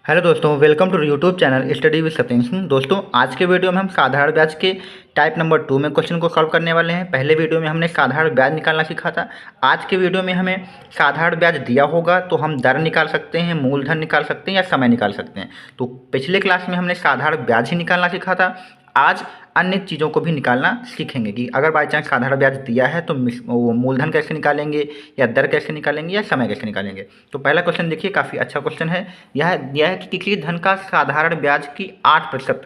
Hello दोस्तों, welcome to YouTube channel study with Satyendra Singh. दोस्तों, आज के वीडियो में हम साधारण ब्याज के टाइप नंबर 2 में क्वेश्चन को सॉल्व करने वाले हैं। पहले वीडियो में हमने साधारण ब्याज निकालना सीखा था। आज के वीडियो में हमें साधारण ब्याज दिया होगा तो हम दर निकाल सकते हैं, मूलधन निकाल सकते हैं या समय निकाल सकते हैं। तो पिछले क्लास में हमने साधारण ब्याज ही निकालना सीखा था। आज अन्य चीज़ों को भी निकालना सीखेंगे कि अगर बाई चांस साधारण ब्याज दिया है तो वो मूलधन कैसे निकालेंगे या दर कैसे निकालेंगे या समय कैसे निकालेंगे। तो पहला क्वेश्चन देखिए, काफ़ी अच्छा क्वेश्चन है। यह दिया है कि किसी धन का साधारण ब्याज की 8%।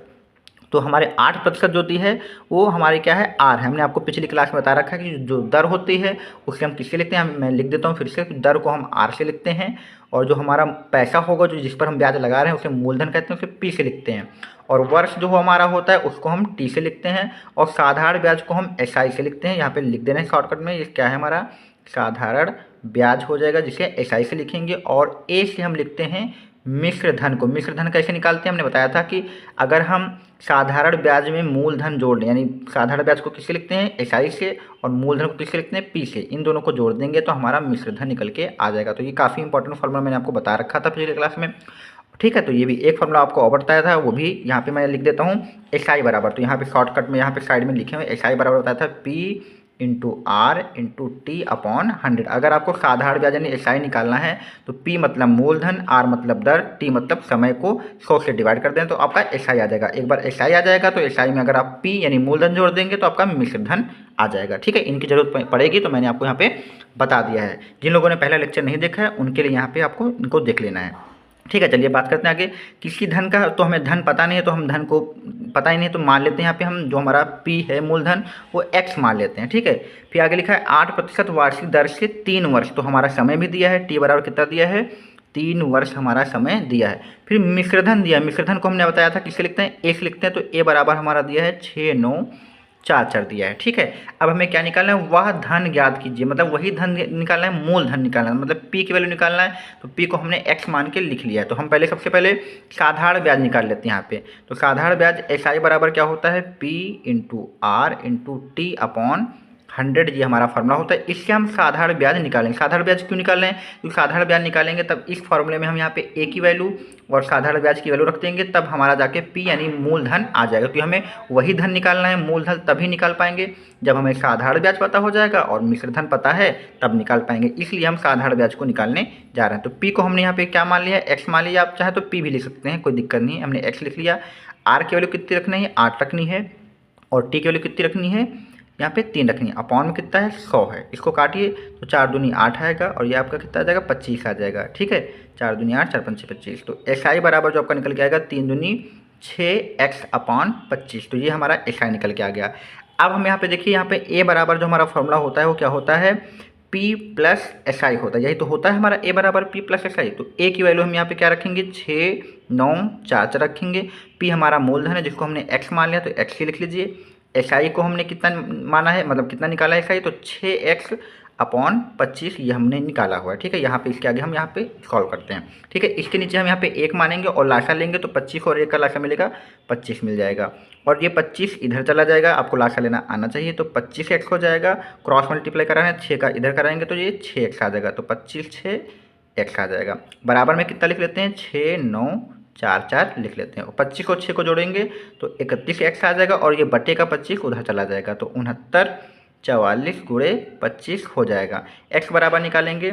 तो हमारे 8% जो दी है वो हमारी क्या है, आर है। हमने आपको पिछली क्लास में बता रखा है कि जो दर होती है उसे हम किससे लिखते हैं। मैं लिख देता हूँ फिर से, दर को हम आर से लिखते हैं और जो हमारा पैसा होगा जो जिस पर हम ब्याज लगा रहे हैं उसे मूलधन कहते हैं, उसे पी से लिखते हैं। और वर्ष जो हमारा होता है उसको हम टी से लिखते हैं और साधारण ब्याज को हम एस आई से लिखते हैं। यहाँ पे लिख देना है शॉर्टकट में। ये क्या है, हमारा साधारण ब्याज हो जाएगा जिसे एस आई से लिखेंगे। और ए से हम लिखते हैं मिश्र धन को। मिश्र धन कैसे निकालते हैं, हमने बताया था कि अगर हम साधारण ब्याज में मूलधन जोड़ लें, यानी साधारण ब्याज को किससे लिखते हैं, एस आई से, और मूलधन को किससे लिखते हैं, पी से। इन दोनों को जोड़ देंगे तो हमारा मिश्र धन निकल के आ जाएगा। तो ये काफ़ी इंपॉर्टेंट फॉर्मूला मैंने आपको बता रखा था पिछले क्लास में। ठीक है, तो ये भी एक फॉर्मूला आपको और बताया था, वो भी यहाँ पे मैं लिख देता हूँ। एस आई बराबर, तो यहाँ पे शॉर्टकट में यहाँ पे साइड में लिखे हुए एस आई बराबर बताया था P into R into T upon 100। अगर आपको साधारण ब्याज यानी एस आई निकालना है तो पी मतलब मूलधन, आर मतलब दर, टी मतलब समय को 100 से डिवाइड कर दें तो आपका एस आई आ जाएगा। एक बार एस आई आ जाएगा तो एस आई में अगर आप पी यानी मूलधन जोड़ देंगे तो आपका मिश्र धन आ जाएगा। ठीक है, इनकी जरूरत पड़ेगी तो मैंने आपको यहाँ पे बता दिया है। जिन लोगों ने पहला लेक्चर नहीं देखा है उनके लिए यहाँ पे आपको इनको देख लेना है। ठीक है, चलिए बात करते हैं आगे। किसी धन का, तो हमें धन पता नहीं है तो हम धन को पता ही नहीं है तो मान लेते हैं यहाँ पे हम जो हमारा पी है मूलधन वो एक्स मान लेते हैं। ठीक है, फिर आगे लिखा है 8% वार्षिक दर से 3 वर्ष। तो हमारा समय भी दिया है, टी बराबर कितना दिया है, 3 वर्ष हमारा समय दिया है। फिर मिश्रधन दिया है। मिश्रधन को हमने बताया था किससे लिखते हैं, ए से लिखते हैं। तो ए बराबर हमारा दिया है 6944 दिया है। ठीक है, अब हमें क्या निकालना है, वह धन ज्ञात कीजिए। मतलब वही धन निकालना है, मूलधन निकालना है, मतलब पी की वैल्यू निकालना है। तो पी को हमने एक्स मान के लिख लिया है। तो हम पहले सबसे पहले साधारण ब्याज निकाल लेते हैं यहाँ पे। तो साधारण ब्याज एस आई बराबर क्या होता है, P into R into T upon 100, ये हमारा फार्मूला होता है। इससे हम साधारण ब्याज निकालेंगे। साधारण ब्याज क्यों निकाल रहे हैं, क्योंकि साधारण ब्याज निकालेंगे तब इस फार्मूले में हम यहाँ पे ए की वैल्यू और साधारण ब्याज की वैल्यू रख देंगे, तब हमारा जाके पी यानी मूलधन आ जाएगा। क्योंकि हमें वही धन निकालना है, मूलधन तभी निकाल पाएंगे जब हमें साधारण ब्याज पता हो जाएगा और मिश्रधन पता है तब निकाल पाएंगे। इसलिए हम साधारण ब्याज को निकालने जा रहे हैं। तो पी को हमने यहाँ पे क्या मान लिया है, एक्स मान लिया। आप चाहे तो पी भी लिख सकते हैं, कोई दिक्कत नहीं है। हमने एक्स लिख लिया। आर की वैल्यू कितनी रखनी है, 8 रखनी है। और टी की वैल्यू कितनी रखनी है, यहाँ पे 3 रखनी है। अपॉन में कितना है, 100 है। इसको काटिए तो 4 दूनी 8 आएगा और ये आपका कितना आ जाएगा, 25 आ जाएगा। ठीक है, 4 दूनी 8, 4 पंचे 25। तो एस आई बराबर जो आपका निकल के आएगा 3 दूनी 6x अपॉन 25। तो ये हमारा एस आई निकल के आ गया। अब हम यहाँ पे देखिए, यहाँ पे ए बराबर जो हमारा फॉर्मूला होता है वो क्या होता है, पी प्लस एस आई होता है। यही तो होता है हमारा ए बराबर पी प्लस एस आई। तो ए की वैल्यू हम यहाँ पे क्या रखेंगे, 6944 रखेंगे। पी हमारा मूलधन है जिसको हमने एक्स मान लिया तो एक्स ही लिख लीजिए। एस आई को हमने कितना माना है, मतलब कितना निकाला है एस आई, तो 6x अपॉन 25 ये हमने निकाला हुआ है। ठीक है, यहाँ पे इसके आगे हम यहाँ पे सॉल्व करते हैं। ठीक है, इसके नीचे हम यहाँ पे 1 मानेंगे और लाशा लेंगे तो 25 और 1 का लाशा मिलेगा, 25 मिल जाएगा। और ये 25 इधर चला जाएगा, आपको लाशा लेना आना चाहिए। तो 25x हो जाएगा, क्रॉस मल्टीप्लाई कराना है, 6 का इधर कराएंगे तो ये 6x आ जाएगा। तो 25 6x आ जाएगा। बराबर में कितना लिख लेते हैं, 6944 लिख लेते हैं। और 25 को 6 को जोड़ेंगे तो 31x आ जाएगा और ये बटे का 25 उधर चला जाएगा तो 6944 गुणे 25 हो जाएगा। x बराबर निकालेंगे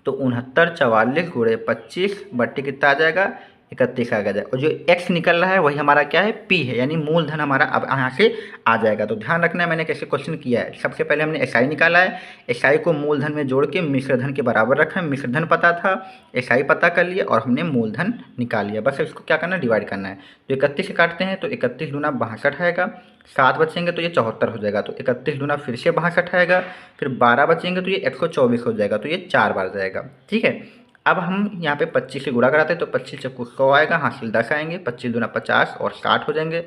तो 6944 गुणे 25 बट्टे कितना आ जाएगा, 31 आ जाएगा। और जो x निकल रहा है वही हमारा क्या है, p है, यानी मूलधन हमारा अब यहाँ से आ जाएगा। तो ध्यान रखना है मैंने कैसे क्वेश्चन किया है। सबसे पहले हमने एस आई निकाला है, एस आई को मूलधन में जोड़ के मिश्रधन के बराबर रखा है। मिश्रधन पता था, एस आई पता कर लिया और हमने मूलधन निकाल लिया। बस इसको क्या करना है, डिवाइड करना है। तो 31 से काटते हैं तो 31 दूना 62 आएगा, 7 बचेंगे तो ये 74 हो जाएगा। तो 31 दूना फिर से 62 आएगा, फिर 12 बचेंगे तो ये 124 हो जाएगा। तो ये 4 बार जाएगा। ठीक है, अब हम यहाँ पे 25 से गुणा कराते हैं तो 25 चक्कू 100 आएगा, हासिल 10 आएंगे, 25 दूना 50 और 60 हो जाएंगे।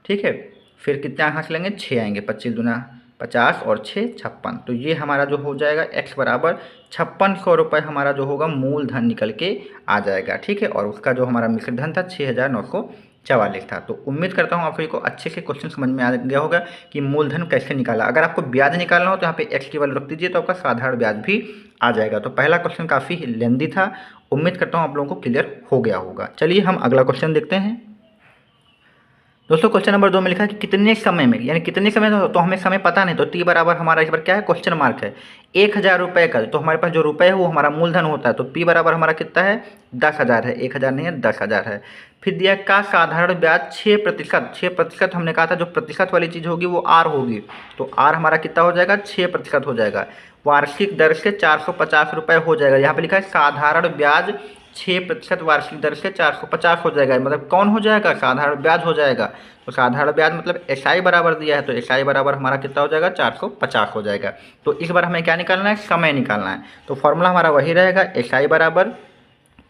ठीक है, फिर कितने हासिल लेंगे, 6 आएंगे, 25 दूना 50 और 6 56। तो ये हमारा जो हो जाएगा x बराबर 5600 रुपये हमारा जो होगा मूलधन निकल के आ जाएगा। ठीक है, और उसका जो हमारा मिश्रधन था 6944 था। तो उम्मीद करता हूँ आप सभी को अच्छे से क्वेश्चन समझ में आ गया होगा कि मूलधन कैसे निकाला। अगर आपको ब्याज निकालना हो तो यहाँ पे x की वैल्यू रख दीजिए तो आपका साधारण ब्याज भी आ जाएगा। तो पहला क्वेश्चन काफ़ी लेंदी था उम्मीद करता हूँ आप लोगों को क्लियर हो गया होगा। चलिए हम अगला क्वेश्चन देखते हैं। दोस्तों क्वेश्चन नंबर 2 में लिखा है कि कितने समय में, यानी कितने समय, तो हमें समय पता नहीं, तो टी बराबर हमारा इस बार क्या है, क्वेश्चन मार्क है। 1000 रुपये का, तो हमारे पास जो रुपये है वो हमारा मूलधन होता है, तो पी बराबर हमारा कितना है, 10,000 है, 1000 नहीं है, 10,000 है। फिर दिया का साधारण ब्याज 6%, 6% हमने कहा था जो प्रतिशत वाली चीज़ होगी वो आर होगी, तो आर हमारा कितना हो जाएगा, 6% हो जाएगा। वार्षिक दर से 450 रुपये हो जाएगा। यहाँ पे लिखा है साधारण ब्याज 6% वार्षिक दर से 450 हो जाएगा, मतलब कौन हो जाएगा, साधारण ब्याज हो जाएगा। तो साधारण ब्याज मतलब एसआई बराबर दिया है, तो एसआई बराबर हमारा कितना हो जाएगा, 450 हो जाएगा। तो इस बार हमें क्या निकालना है, समय निकालना है। तो फॉर्मूला हमारा वही रहेगा, एसआई बराबर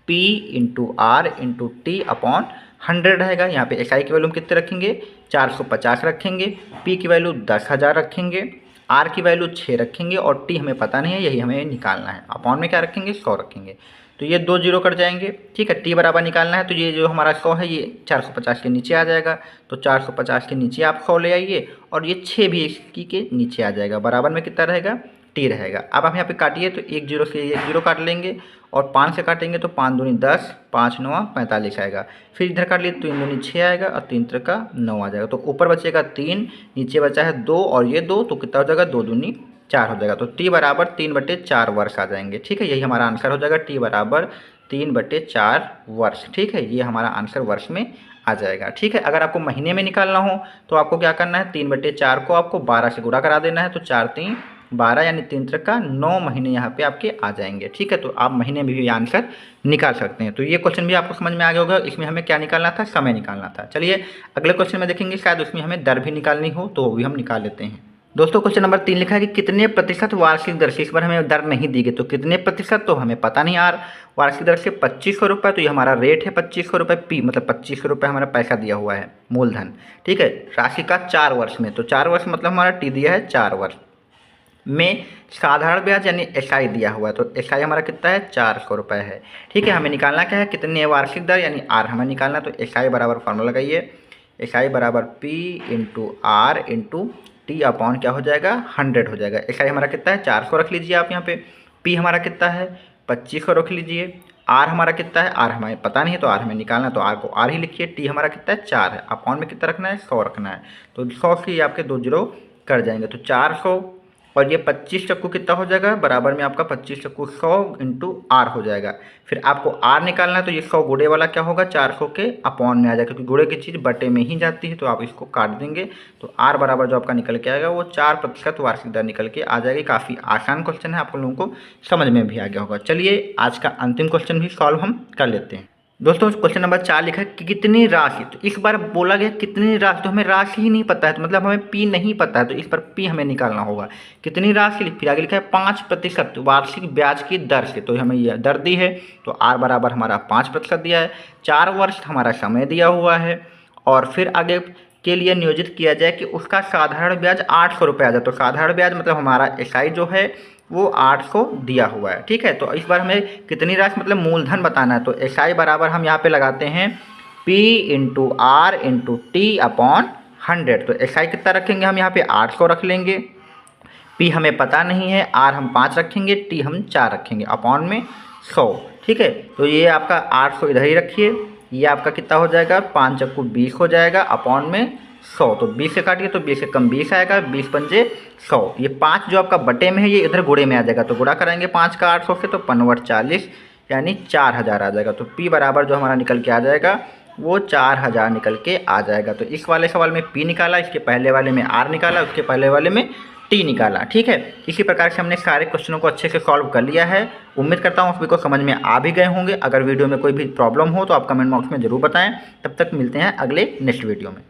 P into R into T upon 100 रहेगा। यहाँ पे एसआई की वैल्यू हम कितने रखेंगे, 450 रखेंगे, पी की वैल्यू 10,000 रखेंगे, आर की वैल्यू 6 रखेंगे और टी हमें पता नहीं है, यही हमें निकालना है। अपॉन में क्या रखेंगे, 100 रखेंगे, तो ये 2 जीरो कट जाएंगे। ठीक है, टी बराबर निकालना है, तो ये जो हमारा 100 है ये 450 के नीचे आ जाएगा, तो 450 के नीचे आप 100 ले आइए और ये 6 भी इसकी के नीचे आ जाएगा, बराबर में कितना रहेगा, टी रहेगा। अब हम यहाँ पे काटिए तो 1 जीरो से 1 जीरो काट लेंगे और 5 से काटेंगे तो 5 दूनी 10, 5 9 45 आएगा। फिर इधर काट लिए तो 3 दूनी 6 आएगा और 3 3 का 9 आ जाएगा। तो ऊपर बचेगा 3, नीचे बचा है 2 और ये 2, तो कितना हो जाएगा, 2 दूनी 4 हो जाएगा। तो टी बराबर 3/4 वर्ष आ जाएंगे। ठीक है, यही हमारा आंसर हो जाएगा, टी बराबर 3/4 वर्ष। ठीक है, ये हमारा आंसर वर्ष में आ जाएगा। ठीक है, अगर आपको महीने में निकालना हो तो आपको क्या करना है, 3/4 को आपको 12 से गुणा करा देना है, तो 4 3 12 यानी 3 3 का 9 महीने यहाँ पे आपके आ जाएंगे। ठीक है, तो आप महीने में भी आंसर निकाल सकते हैं। तो ये क्वेश्चन भी आपको समझ में आ गया होगा, इसमें हमें क्या निकालना था, समय निकालना था। चलिए अगले क्वेश्चन में देखेंगे, शायद उसमें हमें दर भी निकालनी हो, तो वो भी हम निकाल लेते हैं। दोस्तों क्वेश्चन नंबर 3 लिखा है कि कितने प्रतिशत वार्षिक दर से, इस बार हमें दर नहीं दी गई, तो कितने प्रतिशत तो हमें पता नहीं यार। वार्षिक दर से 2500 रुपये, तो ये हमारा रेट है 2500 रुपये, पी मतलब 2500 रुपये हमारा पैसा दिया हुआ है, मूलधन। ठीक है, राशि का 4 वर्ष में, तो 4 वर्ष मतलब हमारा टी दिया है 4 वर्ष में। साधारण ब्याज यानी एसआई दिया हुआ है, तो एसआई हमारा कितना है, 400 रुपये है। ठीक है, हमें निकालना क्या है, कितने वार्षिक दर यानी आर हमें निकालना, तो एसआई बराबर फॉर्मूला लगाइए, एसआई बराबर P into R into T upon क्या हो जाएगा, 100 हो जाएगा। एसआई हमारा कितना है, 400 रख लीजिए आप यहाँ पे, पी हमारा कितना है 2500 रख लीजिए, आर हमारा कितना है, आर हमें पता नहीं है तो आर हमें निकालना है, तो आर को आर ही लिखिए, टी हमारा कितना है 4 है, अपॉन में कितना रखना है, 100 रखना है, तो 100 से आपके 2 जीरो कर जाएंगे, तो 400 और ये 25 चक्कू कितना हो जाएगा, बराबर में आपका 25 चक्कू 100 इंटू आर हो जाएगा। फिर आपको आर निकालना है, तो ये 100 गुड़े वाला क्या होगा, 400 के अपॉन में आ जाएगा, क्योंकि गुड़े की चीज़ बटे में ही जाती है, तो आप इसको काट देंगे, तो आर बराबर जो आपका निकल के आएगा वो 4% वार्षिक दर निकल के आ जाएगी। काफ़ी आसान क्वेश्चन है, आप लोगों को समझ में भी आ गया होगा। चलिए आज का अंतिम क्वेश्चन भी सॉल्व हम कर लेते हैं। दोस्तों क्वेश्चन नंबर 4 लिखा है कि कितनी राशि, तो इस बार बोला गया कितनी राशि, तो हमें राशि ही नहीं पता है, तो मतलब हमें पी नहीं पता है, तो इस पर पी हमें निकालना होगा। कितनी राशि, फिर आगे लिखा है 5% वार्षिक ब्याज की दर से, तो हमें यह दर दी है, तो आर बराबर हमारा 5% दिया है, 4 वर्ष हमारा समय दिया हुआ है, और फिर आगे के लिए नियोजित किया जाए कि उसका साधारण ब्याज 800 रुपये आ जाए, तो साधारण ब्याज मतलब हमारा एसआई जो है वो 800 दिया हुआ है। ठीक है, तो इस बार हमें कितनी राशि मतलब मूलधन बताना है, तो एसआई बराबर हम यहाँ पे लगाते हैं P into R into T upon 100, तो एसआई कितना रखेंगे हम यहाँ पे 800 रख लेंगे, पी हमें पता नहीं है, आर हम 5 रखेंगे, टी हम 4 रखेंगे, अपॉन में 100। ठीक है, तो ये आपका 800 इधर ही रखिए, ये आपका कितना हो जाएगा, 5 चक्कू 20 हो जाएगा, अपॉन में 100, तो 20 से काटिए तो 20 से कम 20 आएगा, 20 पंजे 100, ये 5 जो आपका बटे में है ये इधर गुणे में आ जाएगा, तो गुणा कराएंगे 5 का 800 से, तो 5×40 यानी 4000 आ जाएगा, तो पी बराबर जो हमारा निकल के आ जाएगा वो 4000 निकल के आ जाएगा। तो इस वाले सवाल में पी निकाला, इसके पहले वाले में आर निकाला, उसके पहले वाले में टी निकाला। ठीक है, इसी प्रकार से हमने सारे क्वेश्चनों को अच्छे से सॉल्व कर लिया है। उम्मीद करता हूँ सभी को समझ में आ भी गए होंगे। अगर वीडियो में कोई भी प्रॉब्लम हो तो आप कमेंट बॉक्स में ज़रूर बताएं। तब तक मिलते हैं अगले नेक्स्ट वीडियो में।